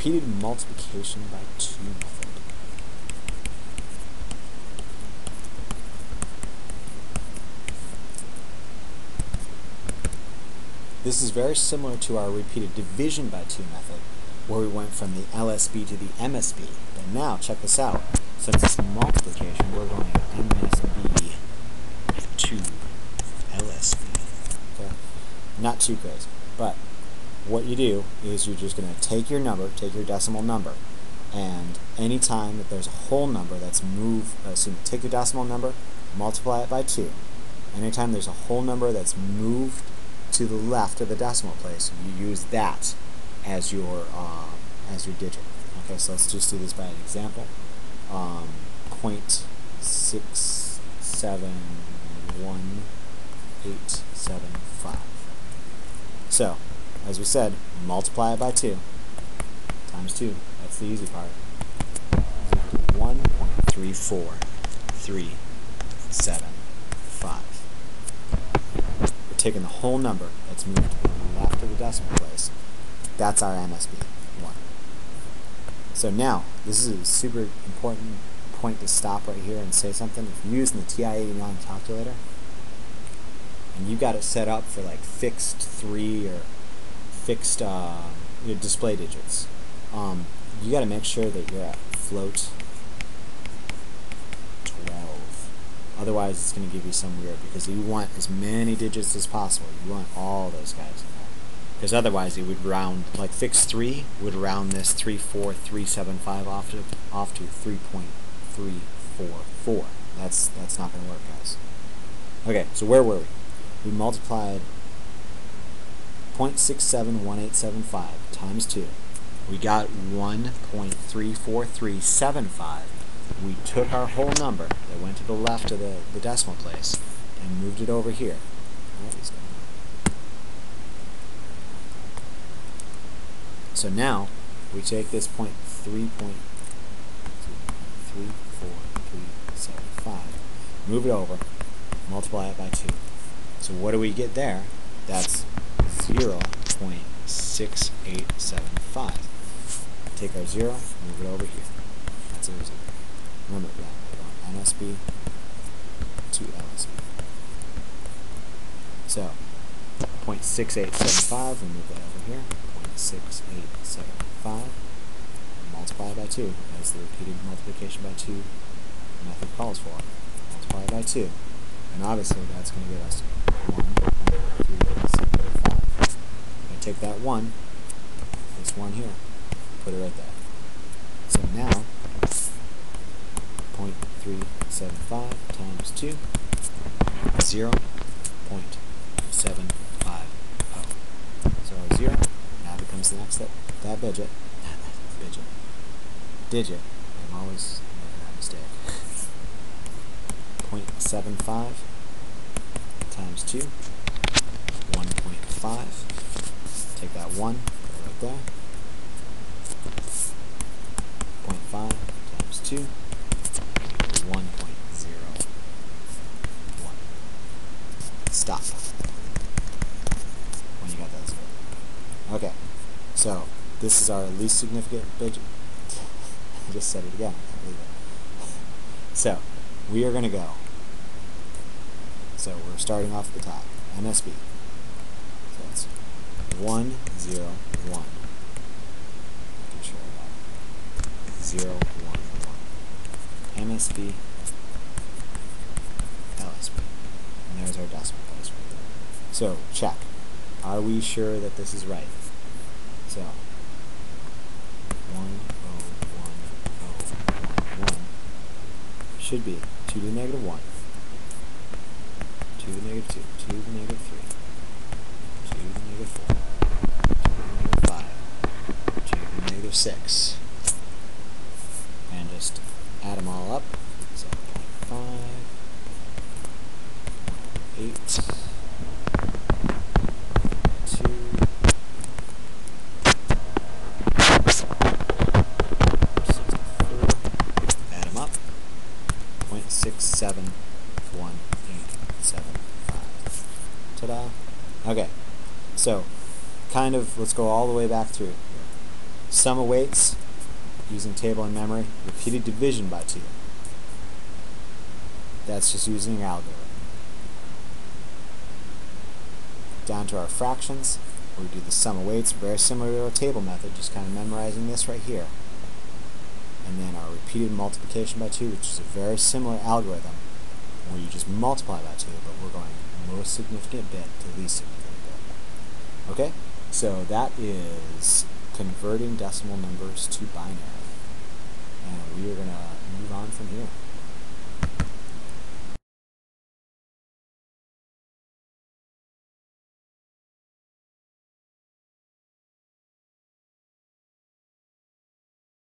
repeated multiplication by 2 method. This is very similar to our repeated division by 2 method, where we went from the LSB to the MSB. But now, check this out. Since it's multiplication, we're going MSB to LSB. Okay? Not too crazy. But what you do is you're just going to take your number, take your decimal number, and anytime that there's a whole number that's moved, take your decimal number, multiply it by 2. Anytime there's a whole number that's moved to the left of the decimal place, you use that as your digit. Okay, so let's just do this by an example. 0.671875. So, as we said, multiply it by 2 times 2. That's the easy part. 1.34375. We're taking the whole number that's moved to the left of the decimal place. That's our MSB 1. So now, this is a super important point to stop right here and say something. If you're using the TI-89 calculator, and you got it set up for like fixed 3 or fixed display digits, you got to make sure that you're at float 12. Otherwise, it's going to give you some weird, because you want as many digits as possible. You want all those guys in there. Because otherwise, it would round, like fixed 3 would round this 34375 off to 3.344. That's not going to work, guys. Okay, so where were we? We multiplied 0.671875 times 2. We got 1.34375. We took our whole number that went to the left of the decimal place and moved it over here. So now we take this 3.34375, move it over, multiply it by 2. So what do we get there? That's 0.6875. Take our 0, move it over here. That's our 0. Remember that. We're going MSB to LSB. So 0.6875, we move that over here. 0.6875. Multiply by 2, as the repeated multiplication by 2 method calls for. Multiply by 2. And obviously that's going to give us 1.375. I take that 1, this 1 here, put it right there. So now, 0.375 times 2, 0.750. So our 0 now becomes the next step, that digit. I'm always making that mistake. 0.75 times 2, 1.5. Take that 1, put it right there. 0.5 times 2, 1.01. Stop. When you got that 0. Okay, so this is our least significant digit. I just said it again. I can't believe it. So we are going to go. So we're starting off at the top. MSB. So it's 1, 0, 1. Making sure I got it. 0, 1, 1. MSB, LSB. And there's our decimal place right there. So check. Are we sure that this is right? So 1 should be 2 to the negative 1, 2 to the negative 2, 2 to the negative 3, 2 to the negative 4, 2 to the negative 5, 2 to the negative 6, and just add them all up. So 0.5, 8, 2, 671.875. Ta-da! Okay, so kind of let's go all the way back through here. Sum of weights, using table and memory. Repeated division by 2. That's just using an algorithm. Down to our fractions, we do the sum of weights, very similar to our table method, just kind of memorizing this right here. And then our repeated multiplication by 2, which is a very similar algorithm, where you just multiply by 2, but we're going most significant bit to least significant bit. Okay? So that is converting decimal numbers to binary. And we are going to move on from here.